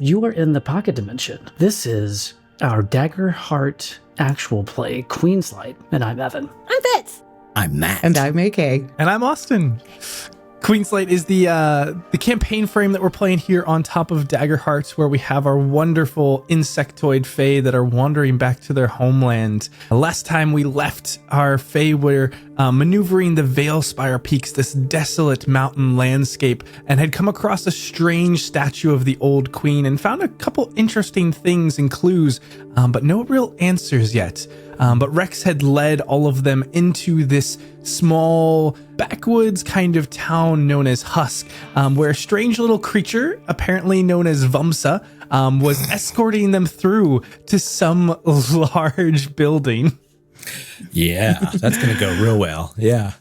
You are in the pocket dimension. This is our Daggerheart actual play, Queenslight, and I'm Evan. I'm Bits. I'm Matt. And I'm AK. And I'm Austin. Queenslight is the campaign frame that we're playing here on top of Daggerheart, where we have our wonderful insectoid fae that are wandering back to their homeland. Last time we left, our fae were maneuvering the Veilspire Peaks, this desolate mountain landscape, and had come across a strange statue of the old queen and found a couple interesting things and clues, but no real answers yet. But Rex had led all of them into this small backwoods kind of town known as Husk, where a strange little creature, apparently known as Vumsa, was escorting them through to some large building. Yeah, that's going to go real well. Yeah.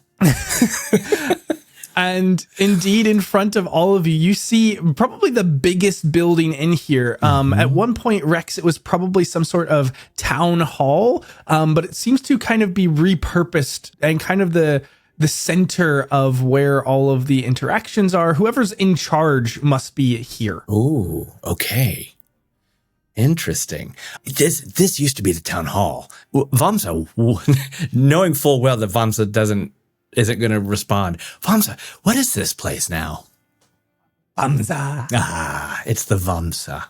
And indeed, in front of all of you, you see probably the biggest building in here. At one point, Rex, it was probably some sort of town hall, but it seems to kind of be repurposed and kind of the center of where all of the interactions are. Whoever's in charge must be here. Ooh, okay. Interesting. This used to be the town hall. Vamsa, knowing full well that Vamsa isn't going to respond. Vamsa, what is this place now? Vamsa. Ah, it's the Vamsa.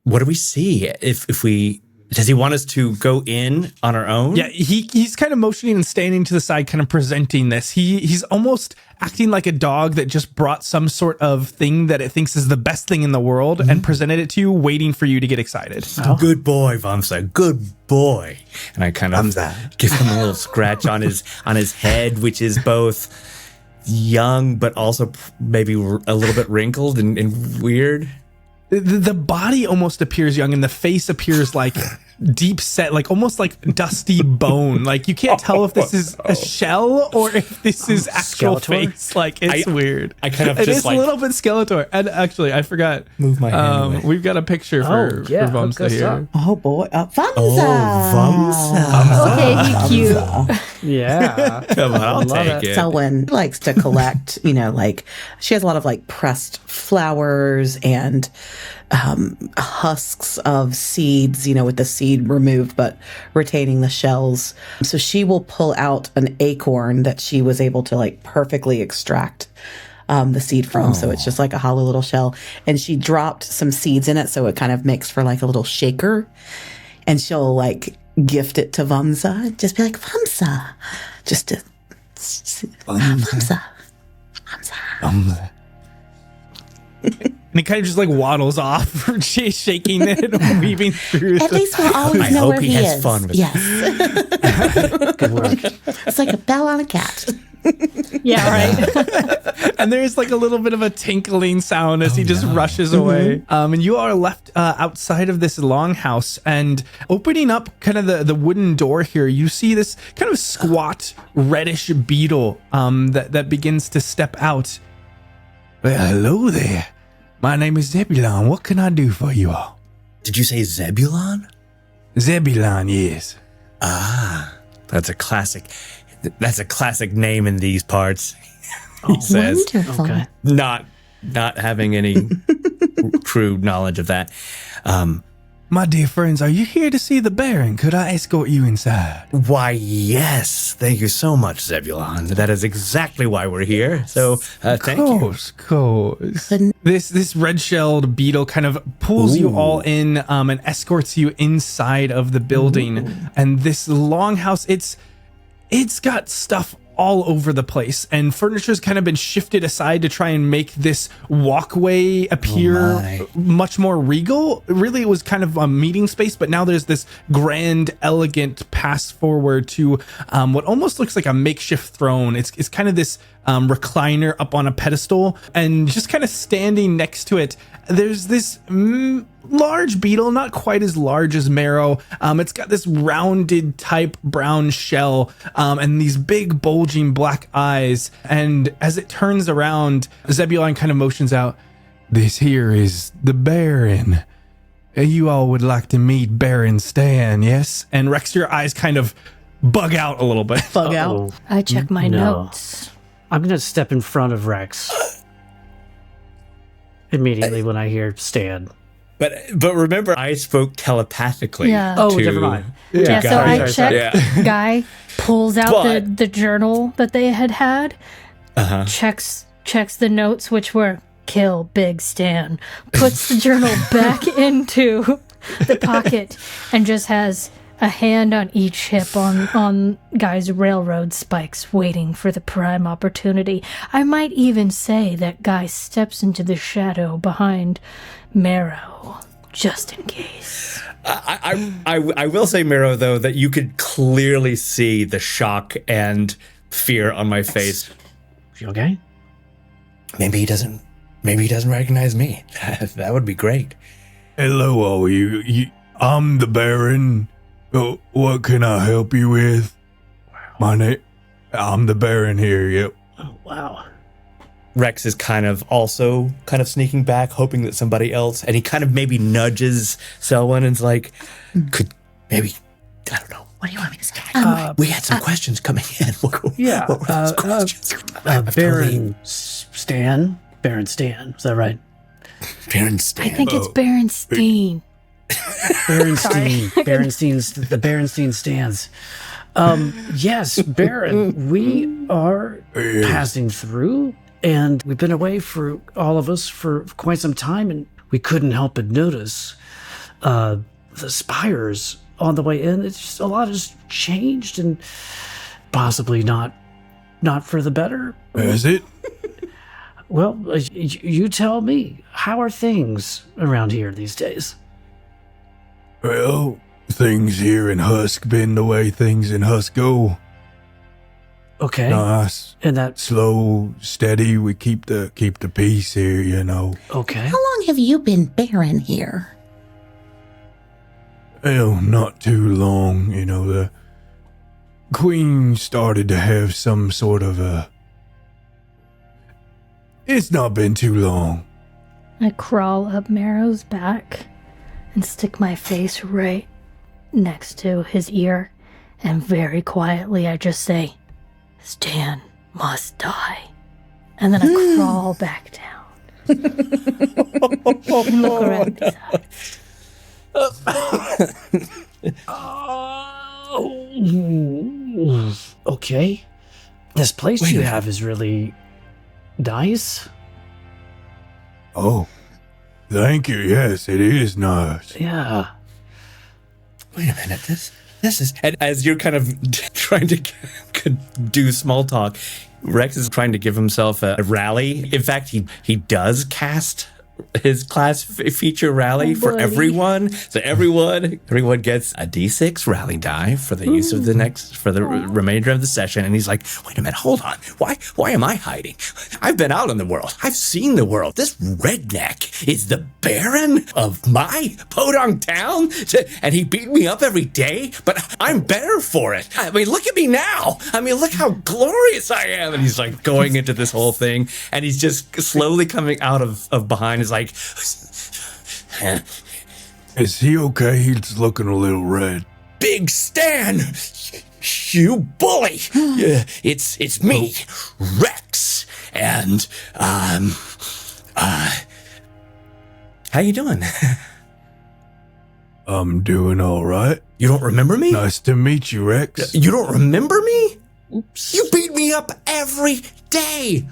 What do we see? If we does he want us to go in on our own? Yeah, he's kind of motioning and standing to the side, kind of presenting this. He's almost acting like a dog that just brought some sort of thing that it thinks is the best thing in the world and presented it to you, waiting for you to get excited. Oh. Good boy, Vamsa. Good boy. And I kind of give him a little scratch on his head, which is both young but also maybe a little bit wrinkled and weird. The body almost appears young and the face appears like deep set, like almost like dusty bone. Like you can't tell if this is a shell or if this is actual Skeletor? face. Like it's weird. I kind of it just is a little bit Skeletor. And actually, I forgot. Move my hand away. We've got a picture for Vamsa here. Oh boy. Vamsa. Oh, Vamsa. Okay, cute. Yeah. Come on, I'll take it. Selwyn likes to collect, like she has a lot of like pressed flowers and husks of seeds, with the seed removed but retaining the shells. So she will pull out an acorn that she was able to like perfectly extract the seed from. So it's just like a hollow little shell. And she dropped some seeds in it so it kind of makes for like a little shaker. And she'll like gift it to Vamsa. Just be like, Vamsa. Just to Vamsa. Vamsa. And he kind of just like waddles off, shaking it, weaving through. At least we'll always know where he is. I hope he has fun with it. Yes. Good work. It's like a bell on a cat. Yeah, right. And there's like a little bit of a tinkling sound as he just rushes away. And you are left outside of this longhouse, and opening up kind of the wooden door here, you see this kind of squat reddish beetle that begins to step out. Well, hello there. My name is Zebulon. What can I do for you all? Did you say Zebulon? Zebulon, yes. Ah, that's a classic name in these parts. He says, Wonderful. Okay. not having any true knowledge of that. My dear friends, are you here to see the Baron? Could I escort you inside? Why, yes. Thank you so much, Zebulon. That is exactly why we're here. So, thank you. Of course. This red-shelled beetle kind of pulls you all in and escorts you inside of the building. And this longhouse, it's got stuff all over the place, and furniture's kind of been shifted aside to try and make this walkway appear much more regal. Really, it was kind of a meeting space, but now there's this grand, elegant pass forward to what almost looks like a makeshift throne. It's kind of this recliner up on a pedestal, and just kind of standing next to it, there's this large beetle, not quite as large as Marrow. It's got this rounded type brown shell and these big bulging black eyes. And as it turns around, Zebulon kind of motions out, "This here is the Baron. You all would like to meet Baron Stan, yes?" And Rex, your eyes kind of bug out a little bit. Bug out. I check my No. notes. I'm going to step in front of Rex. immediately when I hear Stan. But remember, I spoke telepathically. Yeah. Oh, to, never mind. Yeah, so I sorry. checked. Guy pulls out But- the journal that they had. Checks the notes, which were "kill Big Stan." Puts the journal back into the pocket and just has a hand on each hip on Guy's railroad spikes, waiting for the prime opportunity. I might even say that Guy steps into the shadow behind Marrow, just in case. I will say, Miro, though, that you could clearly see the shock and fear on my face. You okay? Maybe he doesn't recognize me. That would be great. Hello, all you. I'm the Baron. Oh, what can I help you with? I'm the Baron here, yep. Oh, wow. Rex is kind of sneaking back, hoping that somebody else, and he kind of maybe nudges Selwyn and's like, could maybe, I don't know. What do you want me to say? We had some questions coming in. What were those questions? Baron Stan? Baron Stan, is that right? Baron Stan. I think it's Berenstain. Berenstein. The Berenstein stands. Yes, Baron, we are passing through, and we've been away for all of us for quite some time, and we couldn't help but notice the spires on the way in. It's just a lot has changed, and possibly not for the better. Is it? Well, you tell me, how are things around here these days? Well, things here in Husk been the way things in Husk go. Okay. Nice, And that slow, steady. We keep the peace here, you know. okay. How long have you been Baron here? Well, not too long, you know. The Queen started to have some sort of a. It's not been too long. I crawl up Marrow's back and stick my face right next to his ear, and very quietly I just say, "Stan must die." And then I crawl back down. And look around his house. Okay. This place Wait a you minute. have is really nice. Oh, thank you. Yes, it is nice. Yeah. Wait a minute. This is. And as you're kind of trying to do small talk, Rex is trying to give himself a rally. In fact, he does cast his class feature rally for buddy. everyone. So everyone gets a D6 rally die for the use of the remainder of the session. And he's like, wait a minute, hold on. Why am I hiding? I've been out in the world. I've seen the world. This redneck is the Baron of my podunk town, and he beat me up every day, but I'm better for it. I mean, look at me now. I mean, look how glorious I am. And he's like going into this whole thing, and he's just slowly coming out of behind. Is like, Is he okay? He's looking a little red. Big Stan, you bully. It's me, Rex, and how you doing? I'm doing all right. You don't remember me? Nice to meet you, Rex. You don't remember me? Oops. You beat me up every day.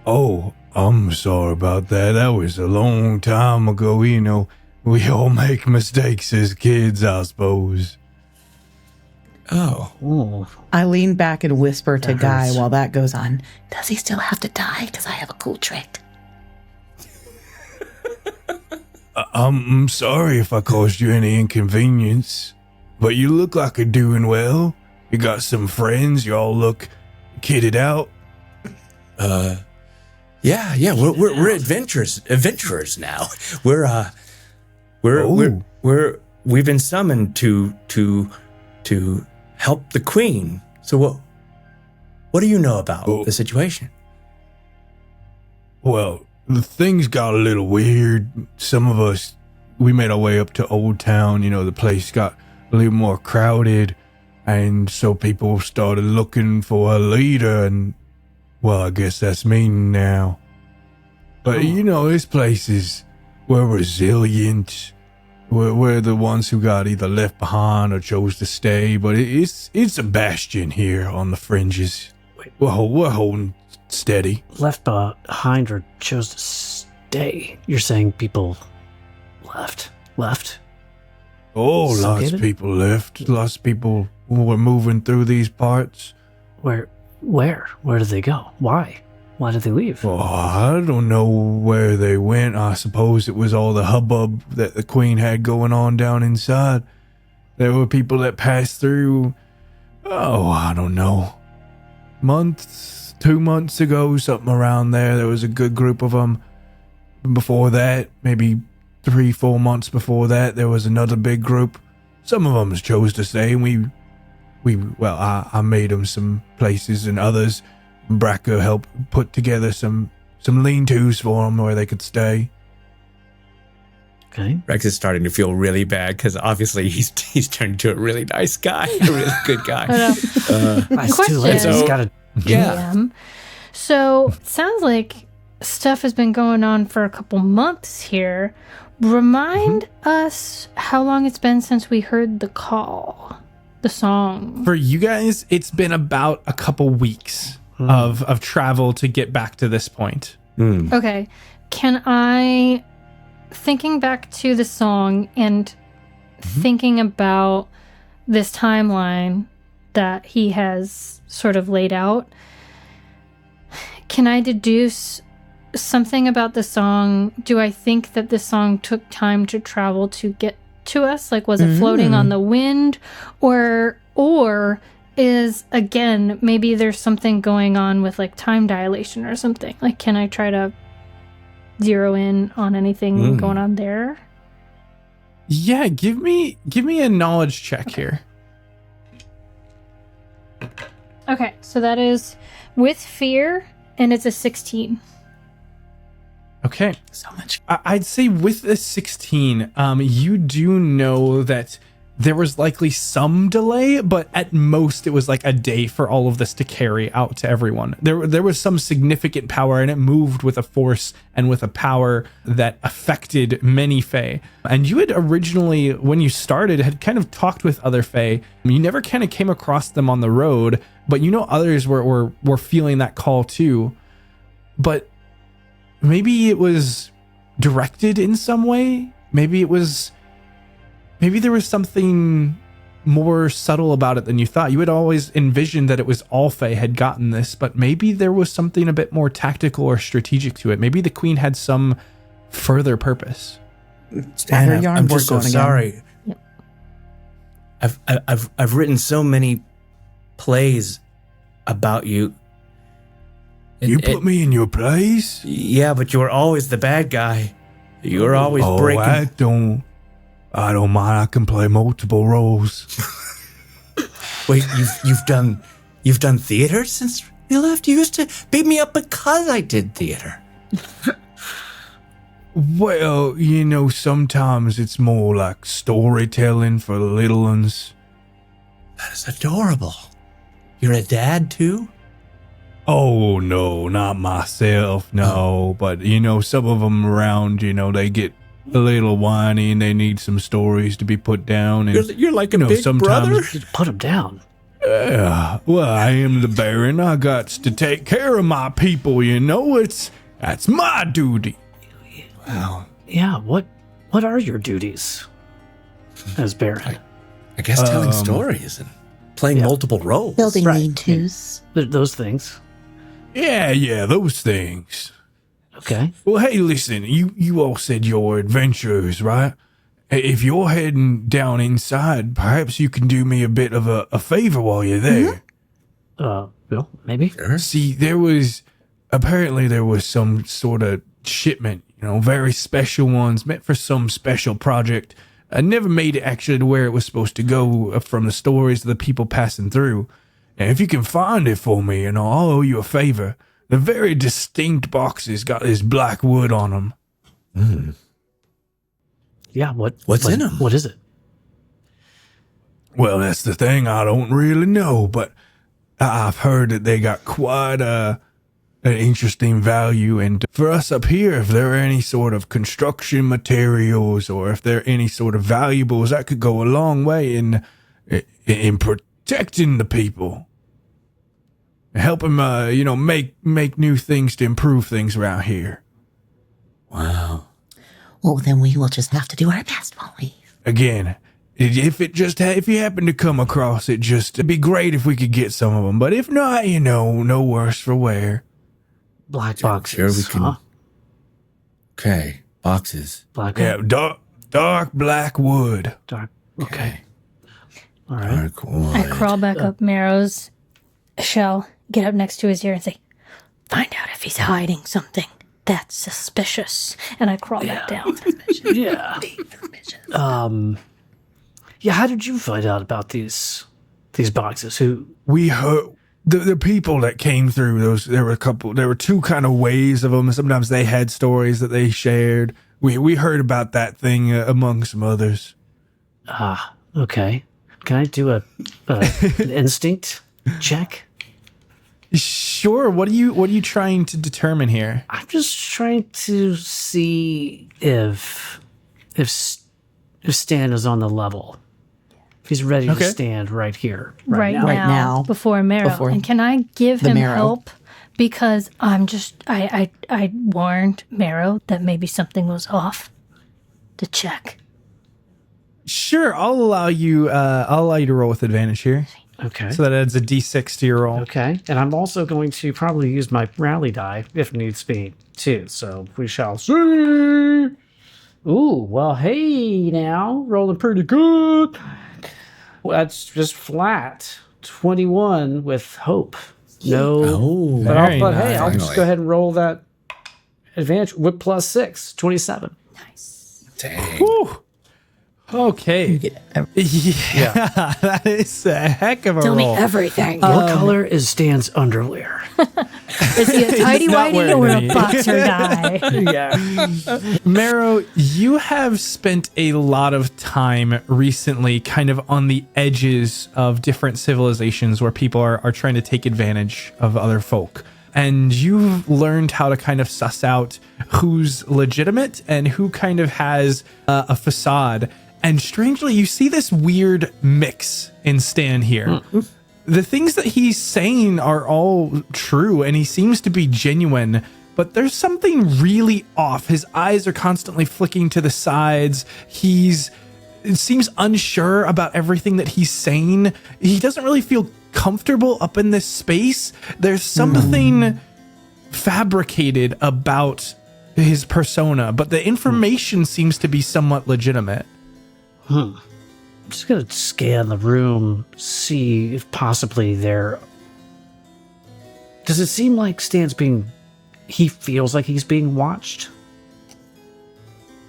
Oh, I'm sorry about that. That was a long time ago. You know, we all make mistakes as kids, I suppose. Oh. Ooh. I lean back and whisper to That Guy hurts. while that goes on. Does he still have to die? Because I have a cool trick. I'm sorry if I caused you any inconvenience, but you look like you're doing well. You got some friends. You all look kitted out. Yeah. We're adventurers now. We've been summoned to help the Queen. So what do you know about Oh. the situation? Well, the things got a little weird. Some of us, we made our way up to Old Town. You know, the place got a little more crowded, and so people started looking for a leader, and, well, I guess that's me now. But this place is, we're resilient. We're the ones who got either left behind or chose to stay. But it's a bastion here on the fringes. We're holding steady. Left behind or chose to stay? You're saying people left? Oh, lots of people left. Lots of people were moving through these parts. Where did they go? Why did they leave? Oh, I don't know where they went. I suppose it was all the hubbub that the queen had going on down inside. There were people that passed through, I don't know, 2 months ago, something around there. There was a good group of them. Before that, maybe 3-4 months before that, there was another big group. Some of them chose to stay, and I made them some places, and others, Bracker helped put together some lean-tos for them where they could stay. Okay. Rex is starting to feel really bad because obviously he's turned into a really nice guy, a really good guy. It's too late. Question. He's got to. Yeah. GM. So it sounds like stuff has been going on for a couple months here. Remind us how long it's been since we heard the call, the song. For you guys, it's been about a couple weeks of travel to get back to this point. Okay. Can I, thinking back to the song and thinking about this timeline that he has sort of laid out, can I deduce something about the song? Do I think that the song took time to travel to get to us? Like, was it floating on the wind? Or is, again, maybe there's something going on with like time dilation or something? Like, can I try to zero in on anything going on there? Yeah, give me a knowledge check here. Okay, so that is with fear, and it's a 16. Okay. So much. I'd say with the 16, you do know that there was likely some delay, but at most it was like a day for all of this to carry out to everyone. There was some significant power, and it moved with a force and with a power that affected many Fae. And you had originally, when you started, had kind of talked with other Fae. You never kind of came across them on the road, but others were feeling that call too. But maybe it was directed in some way. Maybe there was something more subtle about it than you thought. You had always envisioned that it was all Fae had gotten this, but maybe there was something a bit more tactical or strategic to it. Maybe the queen had some further purpose. Anna, I'm just so sorry. Yep. I've written so many plays about you. You put me in your place? Yeah, but you were always the bad guy. You were always breaking. I don't mind. I can play multiple roles. Wait, you've done theater since you left? You used to beat me up because I did theater. Well, sometimes it's more like storytelling for the little ones. That is adorable. You're a dad too? Oh, no, not myself, no. But, some of them around, they get a little whiny and they need some stories to be put down. And, you're like a big sometimes, brother? Put him down. Yeah, well, I am the Baron. I got to take care of my people, that's my duty. Wow. Yeah, what are your duties as Baron? I guess telling stories and playing multiple roles. Building lean-tos. Those things. Yeah, those things. Okay. Well, hey, listen, you all said you're adventurers, right? If you're heading down inside, perhaps you can do me a bit of a favor while you're there. Well, maybe. Sure. See, apparently there was some sort of shipment, very special ones meant for some special project. I never made it actually to where it was supposed to go from the stories of the people passing through. And if you can find it for me, I'll owe you a favor. The very distinct boxes got this black wood on them. Mm. Yeah, what's in them? What is it? Well, that's the thing. I don't really know, but I've heard that they got quite a an interesting value. And for us up here, if there are any sort of construction materials or if there are any sort of valuables, that could go a long way in protecting the people. Help them, make new things to improve things around here. Wow. Well, then we will just have to do our best, won't we? Again, if you happen to come across it, it'd be great if we could get some of them. But if not, no worse for wear. Black boxes. Sure, we can. Huh? Okay, boxes. Black. Yeah, dark black wood. Dark. Okay. All right. Dark wood. I crawl back up Marrow's shell, get up next to his ear and say, find out if he's hiding something. That's suspicious. And I crawl back down. Yeah. Yeah, how did you find out about these boxes? Who? We heard the people that came through those. There were two kind of ways of them. Sometimes they had stories that they shared. We heard about that thing among some others. Okay. Can I do an instinct check? Sure. What are you trying to determine here? I'm just trying to see if Stan is on the level. If he's ready to stand right here, Right now. now, before Marrow. And can I give him Marrow. help? Because I warned Marrow that maybe something was off. To check. Sure, I'll allow you to roll with advantage here. Okay. So that adds a d6 to your roll. Okay. And I'm also going to probably use my rally die if needs be, too. So we shall see. Ooh, well, hey, now. Rolling pretty good. Well, that's just flat. 21 with hope. No. Oh, very hey, I'll just nice. go ahead and roll that advantage with plus 6, 27. dang. Whew. Okay. Yeah, that is a heck of a Tell me roll. everything. What color is Stan's underwear? Is he a tidy not whitey wearing or any. a boxer guy? Yeah. Marrow, you have spent a lot of time recently kind of on the edges of different civilizations where people are trying to take advantage of other folk. And you've learned how to kind of suss out who's legitimate and who kind of has a facade. And strangely, you see this weird mix in Stan here. The things that he's saying are all true, and he seems to be genuine, but there's something really off. His eyes are constantly flicking to the sides. It seems unsure about everything that he's saying. He doesn't really feel comfortable up in this space. There's something fabricated about his persona, but the information seems to be somewhat legitimate. I'm just going to scan the room, see if possibly there... Does it seem like Stan's he feels like he's being watched?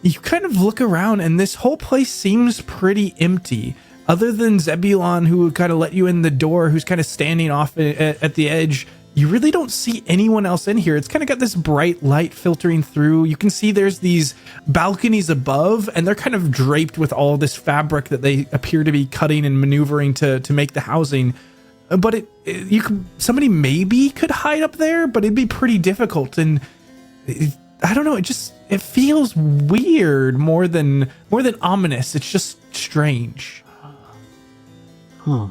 You kind of look around and this whole place seems pretty empty. Other than Zebulon, who would kind of let you in the door, who's kind of standing off at the edge, you really don't see anyone else in here. It's kind of got this bright light filtering through. You can see there's these balconies above, and they're kind of draped with all this fabric that they appear to be cutting and maneuvering to make the housing. But somebody maybe could hide up there, but it'd be pretty difficult. And I don't know. It feels weird more than ominous. It's just strange. Huh.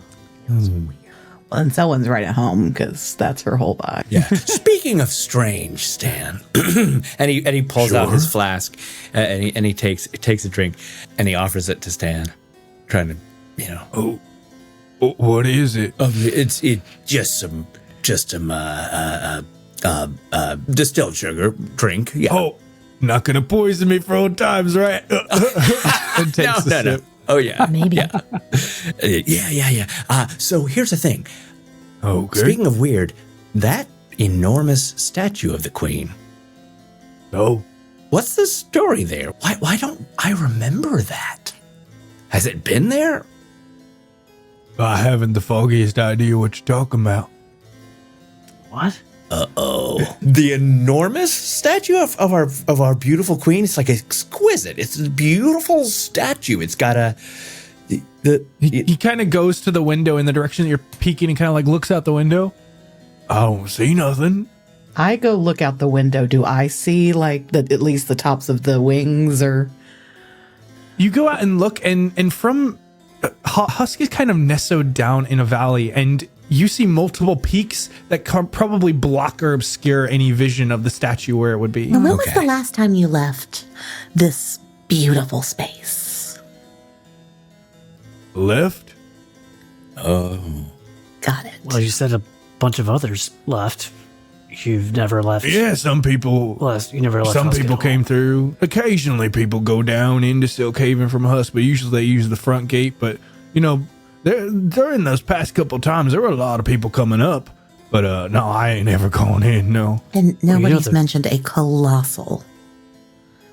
Well, and someone's right at home because that's her whole vibe. Yeah. Speaking of strange, Stan, and he pulls out his flask and he takes a drink and he offers it to Stan, trying to, Oh, what is it? it's just some distilled sugar drink. Yeah. Oh, not gonna poison me for old times, right? And takes a sip. Oh yeah. Maybe. Yeah. So here's the thing. Okay. Speaking of weird, that enormous statue of the Queen. Oh, What's the story there? Why don't I remember that? Has it been there? I haven't the foggiest idea what you're talking about. What? Uh-oh. The enormous statue of our beautiful queen. It's like exquisite. It's a beautiful statue. It's got He kind of goes to the window in the direction that you're peeking and kind of like looks out the window. I don't see nothing. I go look out the window. Do I see like at least the tops of the wings or? You go out and look, and from Husk is kind of nestled down in a valley, and you see multiple peaks that probably block or obscure any vision of the statue where it would be. Now, when was the last time you left this beautiful space? Left? Oh. Got it. Well, you said a bunch of others left. You've never left. Yeah, some people. You never left. Some Husk people at all. came through. Occasionally, people go down into Silk Haven from Husk, but usually they use the front gate. But, you know, during those past couple times, there were a lot of people coming up. But, no, I ain't ever going in, no. And nobody's the- mentioned a colossal,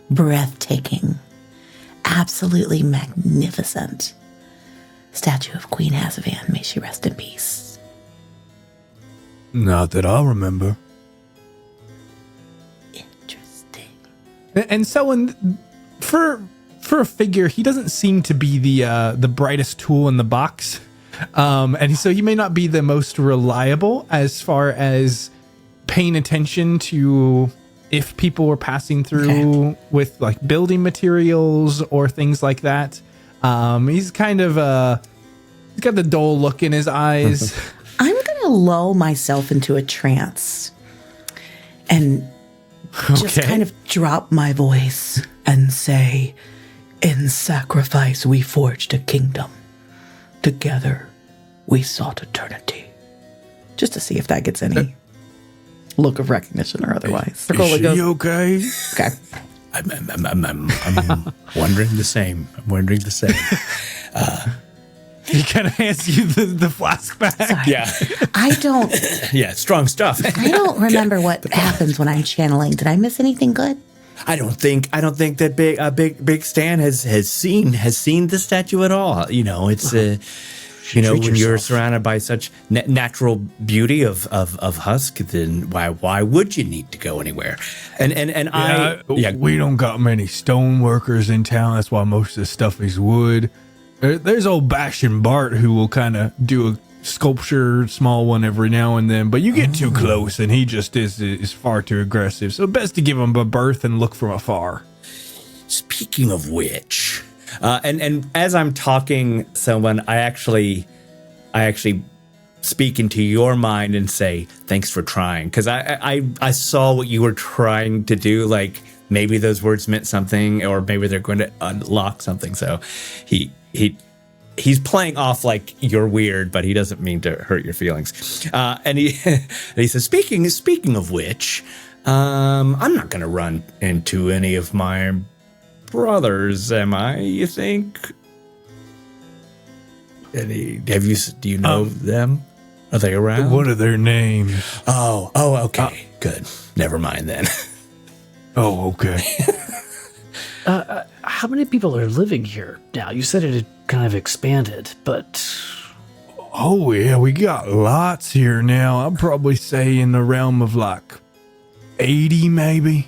breathtaking, absolutely magnificent statue of Queen Hazavan. May she rest in peace. Not that I remember. Interesting. And Selwyn, for a figure, he doesn't seem to be the brightest tool in the box, and so he may not be the most reliable as far as paying attention to if people were passing through with like building materials or things like that. He's kind of he's got the dull look in his eyes. I'm going to lull myself into a trance and just kind of drop my voice and say, in sacrifice we forged a kingdom. Together we sought eternity. Just to see if that gets any look of recognition or otherwise. Is she okay? Okay. I'm wondering the same. I'm wondering the same. He kind of hands you the flask back. Sorry. Yeah. I don't Strong stuff. I don't remember what happens when I'm channeling. Did I miss anything good? I don't think that big Stan has seen the statue at all. You know, it's when you're surrounded by such natural beauty of Husk, then why would you need to go anywhere? We don't got many stone workers in town. That's why most of the stuff is wood. There's old Bash and Bart who will kind of do a sculpture, small one every now and then, but you get too close and he just is far too aggressive. So best to give him a berth and look from afar. Speaking of which, and as I'm talking, someone I actually speak into your mind and say thanks for trying, because I saw what you were trying to do. Like maybe those words meant something, or maybe they're going to unlock something. So he's playing off like you're weird, but he doesn't mean to hurt your feelings. And he says, speaking of which, I'm not going to run into any of my brothers, am I? You think? Do you know them? Are they around? What are their names? Oh, okay, good. Never mind then. Oh, okay. How many people are living here now? You said it had kind of expanded, but... Oh, yeah, we got lots here now. I'd probably say in the realm of like 80, maybe.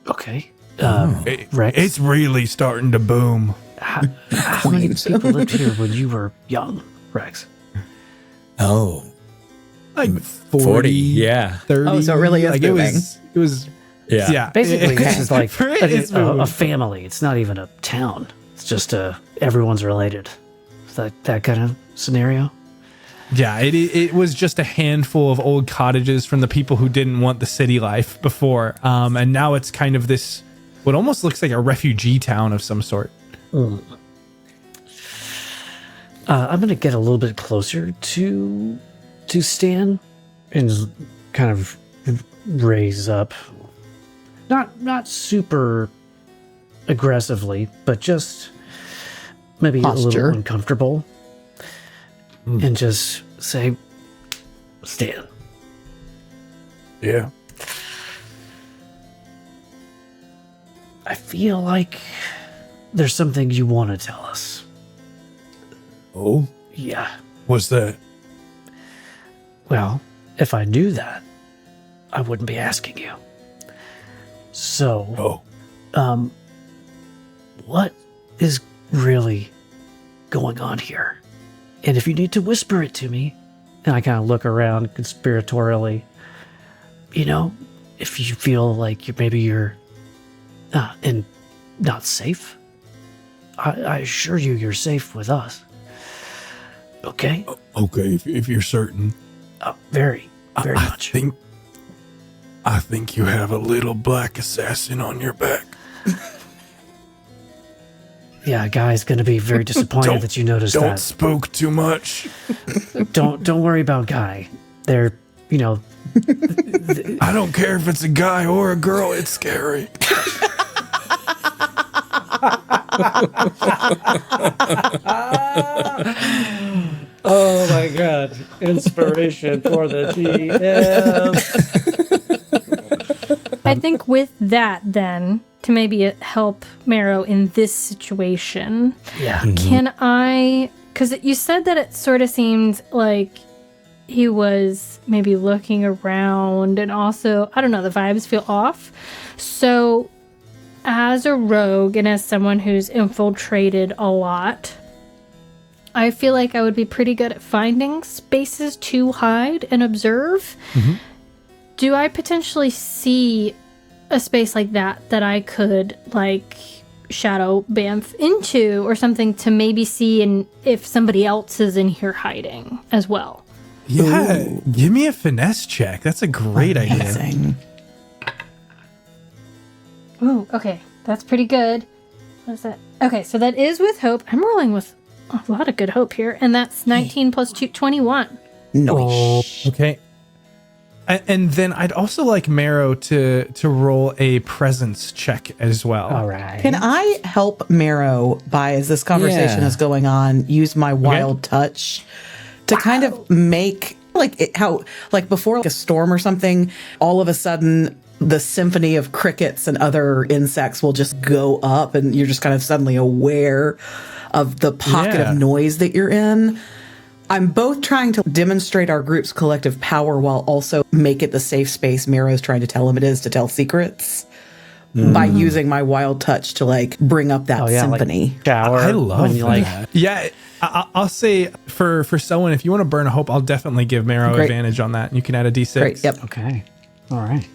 Okay. Rex, It's really starting to boom. how many people lived here when you were young, Rex? Oh, Like 40, yeah. 30. Oh, so it really is like moving. it was Yeah. Basically, this is like It's a family. It's not even a town. It's just everyone's related. Is that kind of scenario? Yeah, it was just a handful of old cottages from the people who didn't want the city life before. And now it's kind of this, what almost looks like a refugee town of some sort. I'm going to get a little bit closer to Stan and kind of raise up. Not super aggressively, but just maybe a Posture. little uncomfortable. And just say, Stan, Yeah. I feel like there's something you want to tell us. Oh, Yeah. what's that? Well, if I knew that, I wouldn't be asking you. So, Oh, what is really going on here? And if you need to whisper it to me, and I kind of look around conspiratorially, you know, if you feel like you're not safe, I assure you you're safe with us. Okay? Okay, if you're certain. Very much. I think you have a little black assassin on your back. Yeah, Guy's gonna be very disappointed that you noticed don't that. spook too much. Don't worry about Guy. They're, you know... I don't care if it's a guy or a girl, it's scary. Oh my god. Inspiration for the GM. I think with that, then, to maybe help Marrow in this situation, can I... Because you said that it sort of seemed like he was maybe looking around, and also, I don't know, the vibes feel off. So, as a rogue and as someone who's infiltrated a lot, I feel like I would be pretty good at finding spaces to hide and observe. Mm-hmm. Do I potentially see a space like that I could, like, shadow bamf into or something to maybe see and if somebody else is in here hiding as well? Yeah, give me a finesse check. That's a great idea. Amazing. Ooh, okay. That's pretty good. What is that? Okay, so that is with hope. I'm rolling with a lot of good hope here, and that's 19 plus 2, 21. Nice. Okay. And then I'd also like Marrow to roll a presence check as well. All right. Can I help Marrow by, as this conversation Yeah. is going on, use my wild touch to kind of make like before like a storm or something, all of a sudden the symphony of crickets and other insects will just go up and you're just kind of suddenly aware of the pocket of noise that you're in. I'm both trying to demonstrate our group's collective power while also make it the safe space Marrow's trying to tell him it is to tell secrets by using my wild touch to like bring up that symphony. Like shower. I love when you that. Yeah, I'll say for someone, if you want to burn a hope, I'll definitely give Marrow Great. advantage on that. You can add a D6. Great. Yep. Okay. All right.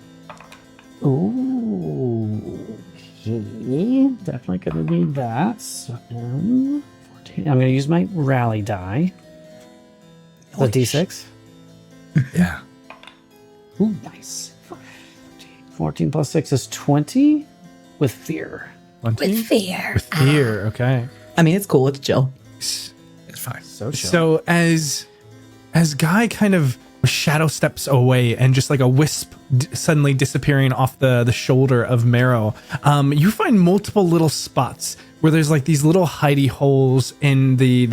Ooh. Okay. Definitely gonna need that. So, 14. I'm gonna use my rally die. The D6. Yeah. Ooh, nice. 14 plus 6 is 20 with fear. 20? With fear. With fear, okay. I mean, it's cool. It's chill. It's fine. So chill. So as Guy kind of shadow steps away and just like a wisp suddenly disappearing off the shoulder of Marrow, you find multiple little spots where there's like these little hidey holes in the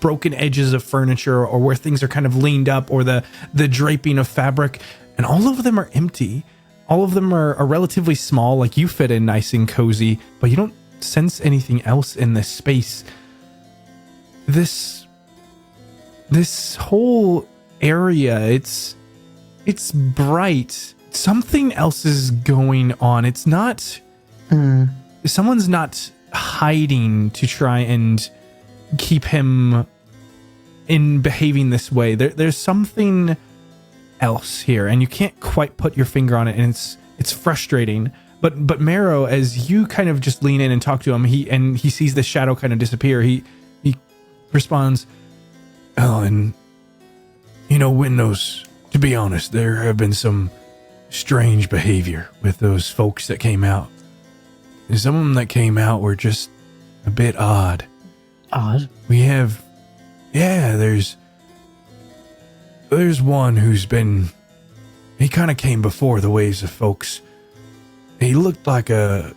broken edges of furniture or where things are kind of leaned up or the draping of fabric, and all of them are empty. All of them are relatively small, like you fit in nice and cozy, but you don't sense anything else in this space. This whole area, it's bright. Something else is going on. It's not someone's not hiding to try and keep him in behaving this way. There's something else here, and you can't quite put your finger on it, and it's frustrating. But Marrow, as you kind of just lean in and talk to him, he sees the shadow kind of disappear. He responds, Oh, and to be honest, there have been some strange behavior with those folks that came out. And some of them that came out were just a bit odd. Odd. We have, there's one who's been, he kind of came before the waves of folks. He looked like a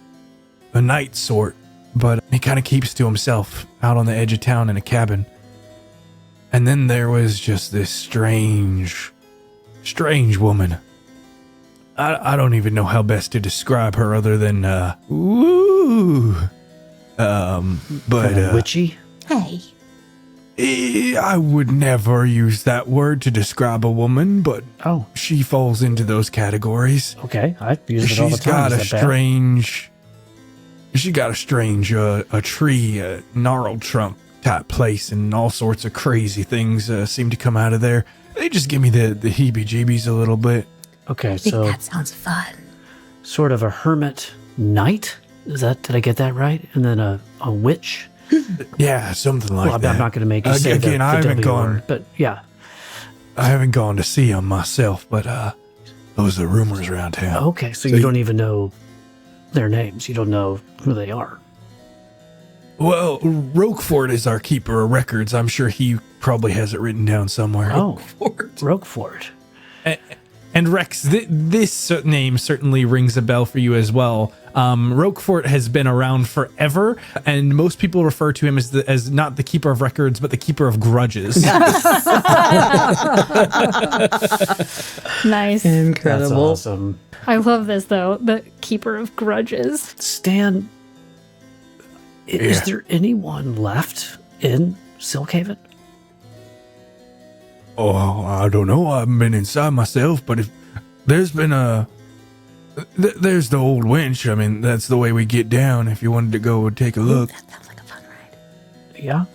knight sort, but he kind of keeps to himself out on the edge of town in a cabin. And then there was just this strange woman. I don't even know how best to describe her other than, Witchy. Hey. I would never use that word to describe a woman, but she falls into those categories. Okay. I use it all the She's time. got Is a that bad? strange, a tree, a gnarled trunk type place, and all sorts of crazy things seem to come out of there. They just give me the heebie-jeebies a little bit. Okay, I think so that sounds fun. sort of a hermit knight. Did I get that right? And then a witch. Yeah, something like Well, that. I'm not going to make you say again, the I haven't W gone. word, but yeah. I haven't gone to see them myself, but those are the rumors around town. Okay, so you don't even know their names. You don't know who they are. Well, Roquefort is our keeper of records. I'm sure he probably has it written down somewhere. Oh, Roquefort. And Rex, this name certainly rings a bell for you as well. Roquefort has been around forever, and most people refer to him as not the keeper of records, but the keeper of grudges. Nice. Incredible. That's awesome. I love this, though. The keeper of grudges. Stan, is there anyone left in Silkhaven? Oh, I don't know. I haven't been inside myself, but if there's been there's the old winch. I mean, that's the way we get down. If you wanted to go and take a look. That sounds like a fun ride. Yeah.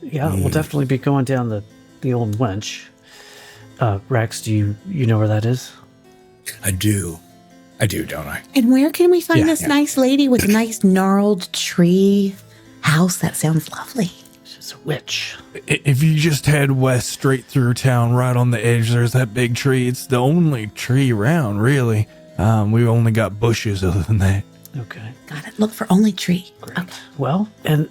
Yeah, we'll definitely be going down the old wench. Rex, do you know where that is? I do, don't I? And where can we find Yeah, this yeah. nice lady with a nice gnarled tree house? That sounds lovely. She's a witch. If you just head west straight through town, right on the edge, there's that big tree. It's the only tree around, really. We've only got bushes other than that. Okay. Got it. Look for only tree. Okay. Well, and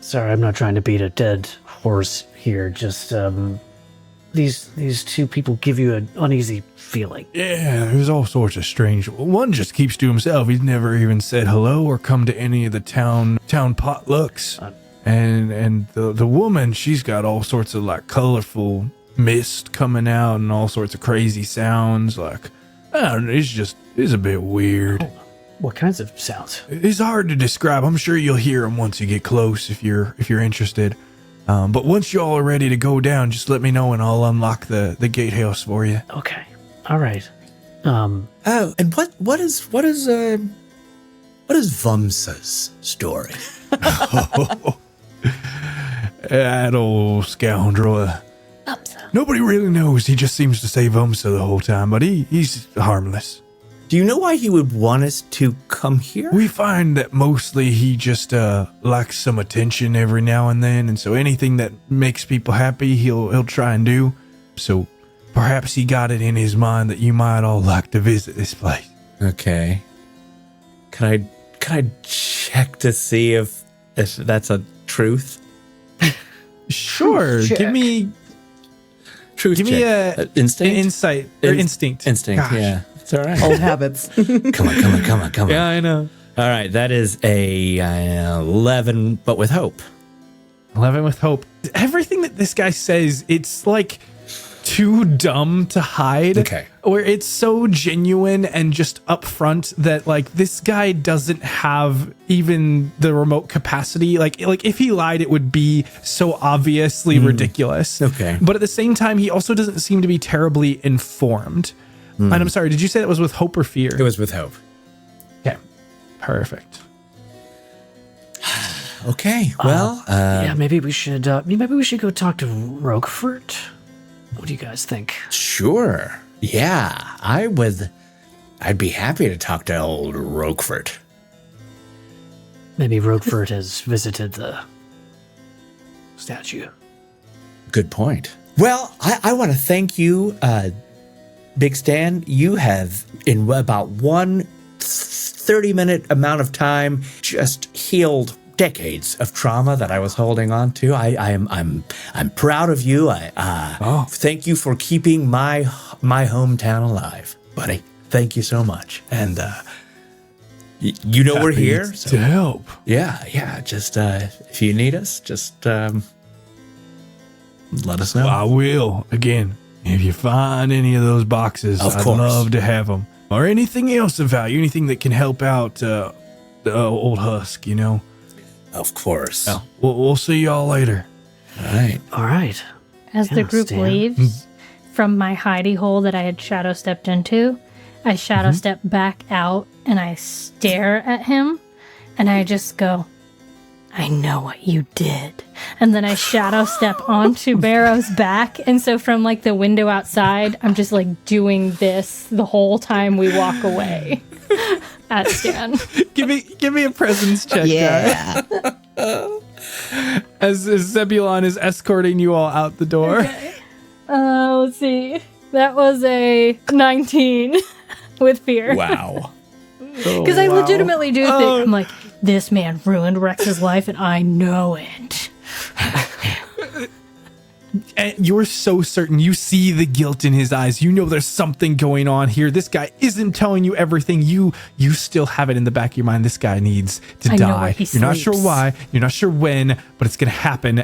sorry, I'm not trying to beat a dead horse here. Just these two people give you an uneasy feeling. Yeah, there's all sorts of strange. One just keeps to himself. He's never even said hello or come to any of the town potlucks. And the woman, she's got all sorts of like colorful mist coming out and all sorts of crazy sounds. Like, I don't know, it's a bit weird. What kinds of sounds? It's hard to describe. I'm sure you'll hear them once you get close if you're interested. But once you all are ready to go down, just let me know and I'll unlock the gatehouse for you. Okay. All right. Oh, and what is Vumsa's story? That old scoundrel. Nobody really knows. He just seems to say Vumsa the whole time, but he's harmless. Do you know why he would want us to come here? We find that mostly he just likes some attention every now and then, and so anything that makes people happy, he'll try and do. So perhaps he got it in his mind that you might all like to visit this place. Okay. Can I check to see if that's a truth? Sure. Check. Give me Instinct. an insight or instinct. Instinct. Gosh. Yeah, it's all right. Old habits. Come on. Yeah, I know. All right, that is a 11, but with hope. 11 with hope. Everything that this guy says, it's like too dumb to hide. Okay. Where it's so genuine and just upfront that like this guy doesn't have even the remote capacity. Like if he lied, it would be so obviously ridiculous. Okay. But at the same time, he also doesn't seem to be terribly informed. And I'm sorry, did you say that was with hope or fear? It was with hope. Okay. Perfect. Okay. Well, yeah, maybe we should go talk to Roquefort. What do you guys think? sure. Yeah, I'd be happy to talk to old Roquefort. Maybe Roquefort has visited the statue. Good point. Well, I want to thank you, Big Stan. You have, in about 30-minute amount of time, just healed decades of trauma that I was holding on to. I'm proud of you. Thank you for keeping my hometown alive, buddy. Thank you so much. And you know we're here. To So, help. yeah. Just if you need us, just let us know. I will. Again, if you find any of those boxes, Of I'd course. love to have them. Or anything else of value, anything that can help out the old Husk, you know. Of course. Well, we'll see y'all later. All right. All right. As the Yeah, group Stan. leaves from my hidey hole that I had shadow stepped into, I shadow step back out and I stare at him and I just go, I know what you did. And then I shadow step onto Barrow's back. And so from like the window outside, I'm just like doing this the whole time we walk away at Stan. Give me a presence check, Yeah. guy. As Zebulon is escorting you all out the door. Okay. Let's see. That was a 19 with fear. Wow. Because I legitimately do think, I'm like, this man ruined Rex's life and I know it. And you're so certain. You see the guilt in his eyes. You know there's something going on here. This guy isn't telling you everything. You still have it in the back of your mind. This guy needs to I know where die. he You're not sure sleeps. why. You're not sure when, but it's going to happen.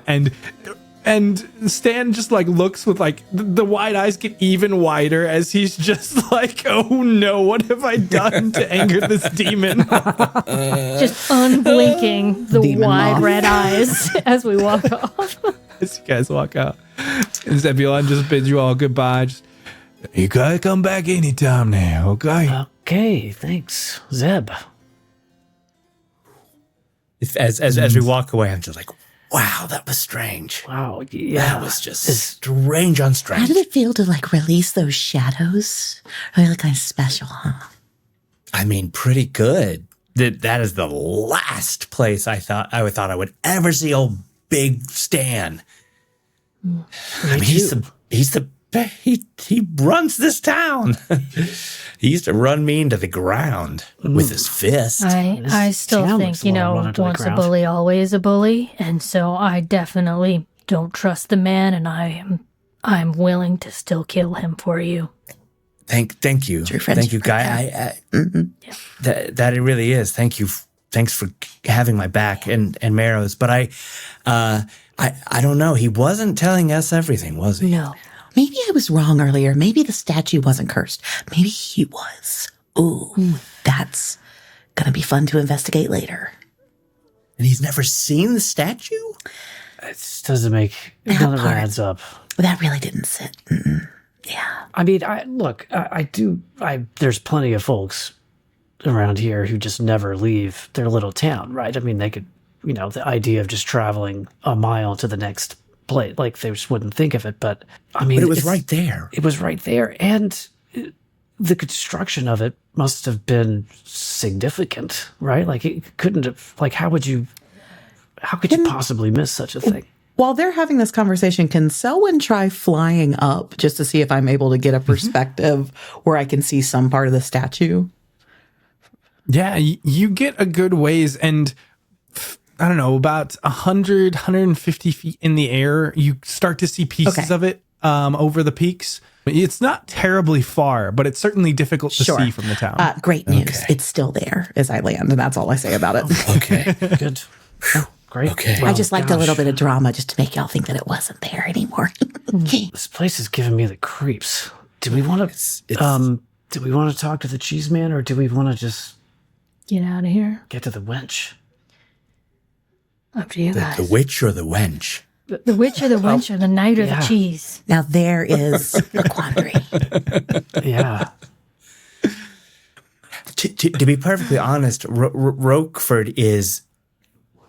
And Stan just like looks with like the wide eyes get even wider as he's just like, oh no, what have I done to anger this demon? Just unblinking the Demon wide moth. red eyes as we walk off. As you guys walk out. And Zebulon just bids you all goodbye. Just, you gotta come back anytime now, okay? Okay, thanks, Zeb. As we walk away, I'm just like, wow, that was strange. Wow, yeah. That was just strange on How strange. did it feel to like release those shadows? Really kind of special, huh? I mean, pretty good. That is the last place I thought I would ever see old Big Stan. I mean, he runs this town. He used to run me into the ground with his fist. I still town think, looks a little run into the once a ground. bully, always a bully. And so I definitely don't trust the man and I'm willing to still kill him for you. Thank you. True friendship Thank you, Guy. right That it really is. Thank you. Thanks for having my back and Marrow's. But I don't know. He wasn't telling us everything, was he? No. Maybe I was wrong earlier. Maybe the statue wasn't cursed. Maybe he was. Ooh, that's gonna be fun to investigate later. And he's never seen the statue? It just doesn't make none of it part. adds up. That really didn't sit. Yeah. I mean, there's plenty of folks around here who just never leave their little town, right? I mean, they could, the idea of just traveling a mile to the next place, like they just wouldn't think of it. But I mean, But it was right there. It was right there. And the construction of it must have been significant, right? Like it couldn't have, like, how could you possibly miss such a thing? While they're having this conversation, can Selwyn try flying up just to see if I'm able to get a perspective where I can see some part of the statue? Yeah, you get a good ways, and I don't know, about 100, 150 feet in the air, you start to see pieces of it over the peaks. It's not terribly far, but it's certainly difficult to see from the town. Great news. It's still there. As I land, and that's all I say about it. Okay. Good. Oh, great. Okay. I just liked a little gosh. bit of drama just to make y'all think that it wasn't there anymore. This place is giving me the creeps. Do we want to, do we want to talk to the cheese man, or do we want to just Get out of here. get to the wench? Up to you guys. The witch or the wench? The witch or the wench or the knight or yeah. the cheese. Now there is a quandary. Yeah. To be perfectly honest, Roquefort is,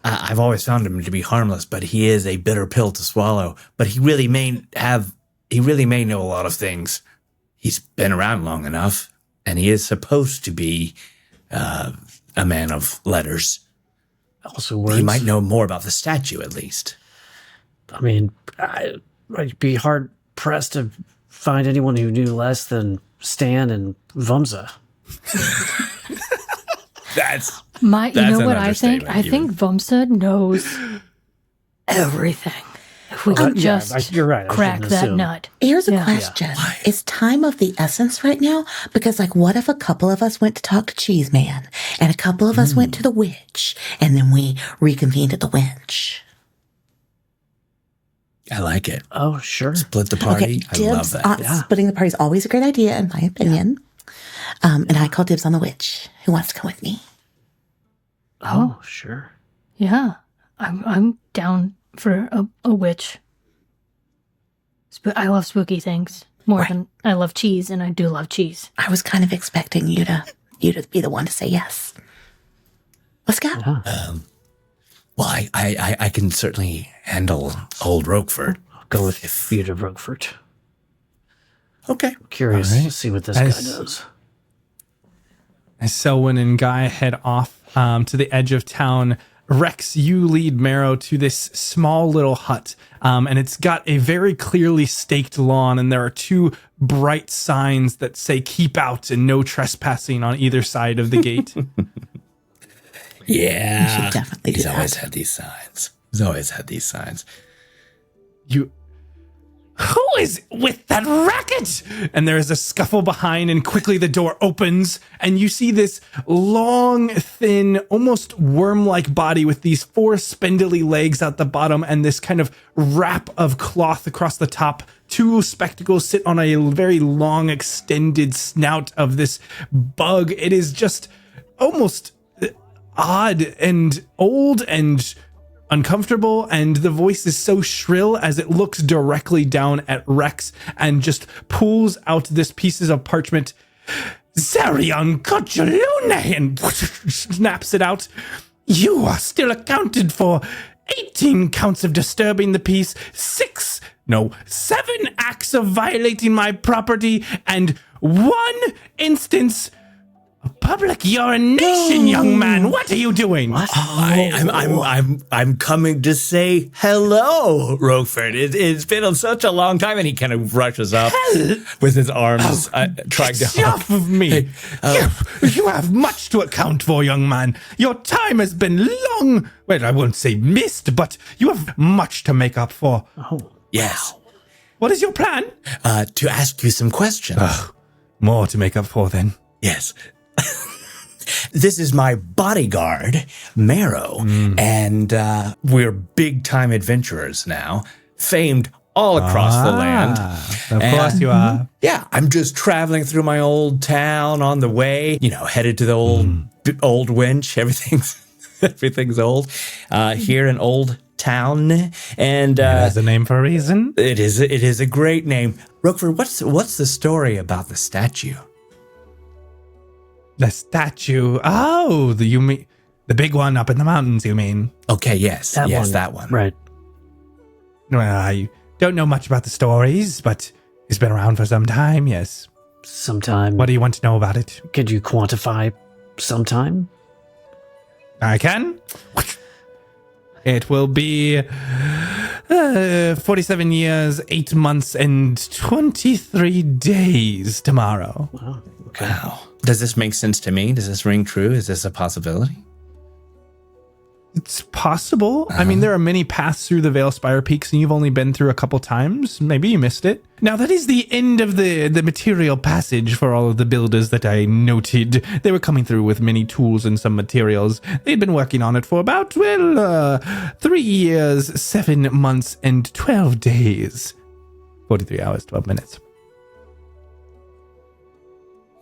I've always found him to be harmless, but he is a bitter pill to swallow. But he really may know a lot of things. He's been around long enough, and he is supposed to be a man of letters. Also words. He might know more about the statue, at least. I mean, I'd be hard pressed to find anyone who knew less than Stan and Vumsa. That's You That's know an what I think? understatement, I think Vumsa knows everything. If we could just you're right. I crack shouldn't that assume. nut. Here's a Yeah. question. Is time of the essence right now? Because, like, what if a couple of us went to talk to Cheese Man and a couple of us went to the witch and then we reconvened at the wench? I like it. Oh, sure. Split the party. Okay, I love dibs that. on splitting the party is always a great idea, in my opinion. And I call dibs on the witch. Who wants to come with me? Oh, sure. Yeah. I'm down for a witch. I love spooky things more than I love cheese, and I do love cheese. I was kind of expecting you to be the one to say yes. Let's go. Well, I can certainly handle old Roquefort. I'll go with you to Roquefort. Okay. Curious to see what this guy does. As Selwyn and Guy head off to the edge of town, Rex, you lead Marrow to this small little hut, and it's got a very clearly staked lawn, and there are two bright signs that say "Keep out" and "No trespassing" on either side of the gate. Yeah. You should definitely do He's that. always had these signs. Who is with that racket? And there is a scuffle behind, and quickly the door opens, and you see this long, thin, almost worm-like body with these 4 spindly legs at the bottom and this kind of wrap of cloth across the top. 2 spectacles sit on a very long, extended snout of this bug. It is just almost odd and old and uncomfortable, and the voice is so shrill as it looks directly down at Rex and just pulls out this pieces of parchment. Zarion Cotulune, and snaps it out. You are still accounted for. 18 counts of disturbing the peace, 7 acts of violating my property, and 1 instance of public urination, young man. What are you doing? What? I'm coming to say hello, Roquefort. It's been such a long time, and he kind of rushes up with his arms trying to Get off of me. You have much to account for, young man. Your time has been long. Well, I won't say missed, but you have much to make up for. Oh, Yes. What is your plan? To ask you some questions. More to make up for, then. Yes. This is my bodyguard, Marrow, and we're big-time adventurers now, famed all across the land. Of course you are. Yeah, I'm just traveling through my old town on the way, headed to the old winch. Everything's old here in Old Town, and There's a name for a reason. it is a great name. Roquefort, what's the story about the statue? The statue. Oh, you mean the big one up in the mountains, you mean? Okay, yes, that one. Right. Well, I don't know much about the stories, but it's been around for some time, yes. Sometime. What do you want to know about it? Could you quantify sometime? I can. It will be 47 years, 8 months, and 23 days tomorrow. Wow. Okay. Wow. Does this make sense to me? Does this ring true? Is this a possibility? It's possible. I mean, there are many paths through the Veilspire Peaks, and you've only been through a couple times. Maybe you missed it. Now, that is the end of the material passage for all of the builders that I noted. They were coming through with many tools and some materials. They'd been working on it for about, 3 years, 7 months, and 12 days. 43 hours, 12 minutes.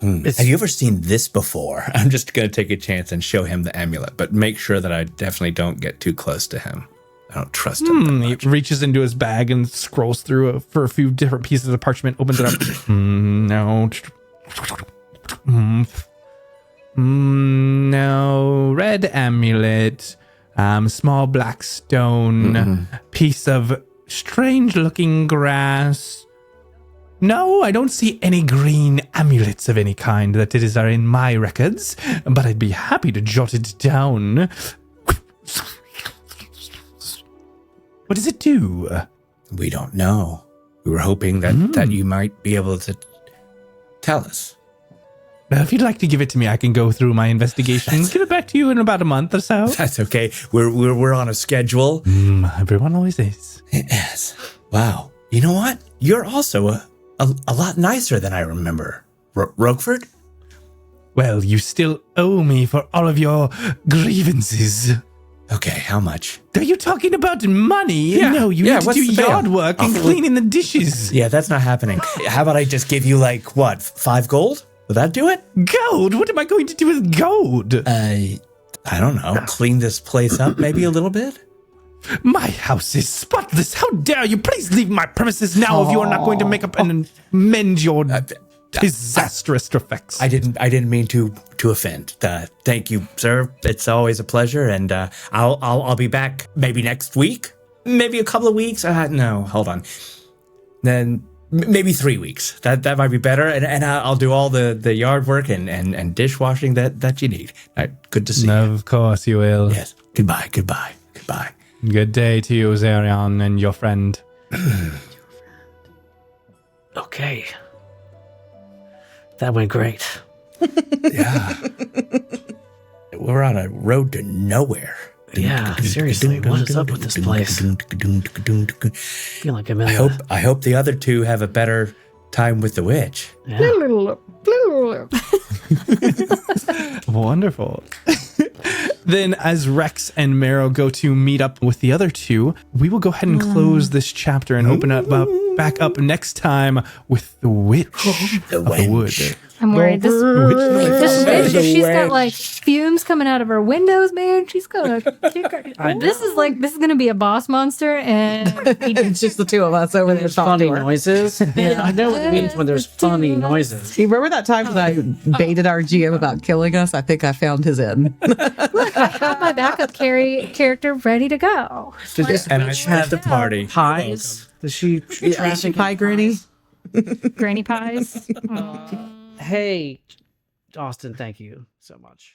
Have you ever seen this before? I'm just going to take a chance and show him the amulet, but make sure that I definitely don't get too close to him. I don't trust him. He reaches into his bag and scrolls through for a few different pieces of parchment, opens it up. No. No. Red amulet. Small black stone. Piece of strange looking grass. No, I don't see any green amulets of any kind that are in my records, but I'd be happy to jot it down. What does it do? We don't know. We were hoping that you might be able to tell us. If you'd like to give it to me, I can go through my investigations. Give it back to you in about a month or so. That's okay. We're on a schedule. Everyone always is. Yes. Wow. You know what? You're also a lot nicer than I remember. Roquefort? Well, you still owe me for all of your grievances. Okay, how much? Are you talking about money? Yeah. No, you need to do yard work and cleaning the dishes. Yeah, that's not happening. How about I just give you 5 gold? Would that do it? Gold? What am I going to do with gold? I don't know. Clean this place up maybe a little bit? My house is spotless. How dare you? Please leave my premises now if you are not going to make up and mend your disastrous effects. I didn't mean to offend. Thank you, sir. It's always a pleasure, and I'll be back maybe next week, maybe a couple of weeks. No, hold on. Then maybe 3 weeks. That might be better, and I'll do all the yard work and dishwashing that you need. Good to see you. Of course you will. Yes. Goodbye. Good day to you, Zarion, and your friend. Okay. That went great. Yeah. We're on a road to nowhere. Yeah, seriously, what is up with this place? I feel like I'm in I hope the other two have a better time with the witch. Yeah. Wonderful. Then, as Rex and Marrow go to meet up with the other two, we will go ahead and close this chapter and open up back up next time with the witch of the wood. I'm worried. This witch, if she's got like fumes coming out of her windows, man, she's gonna kick her. This is gonna be a boss monster, and It's just the two of us over there There's talking funny to her. noises. Yeah, I know what it means when there's funny noises. You remember that time when I baited our GM about killing us? I think I found his end. look, I have my backup character ready to go. And I have the party. Pies? Does she traffic Pie Granny? Granny pies. Hey, Austin, thank you so much.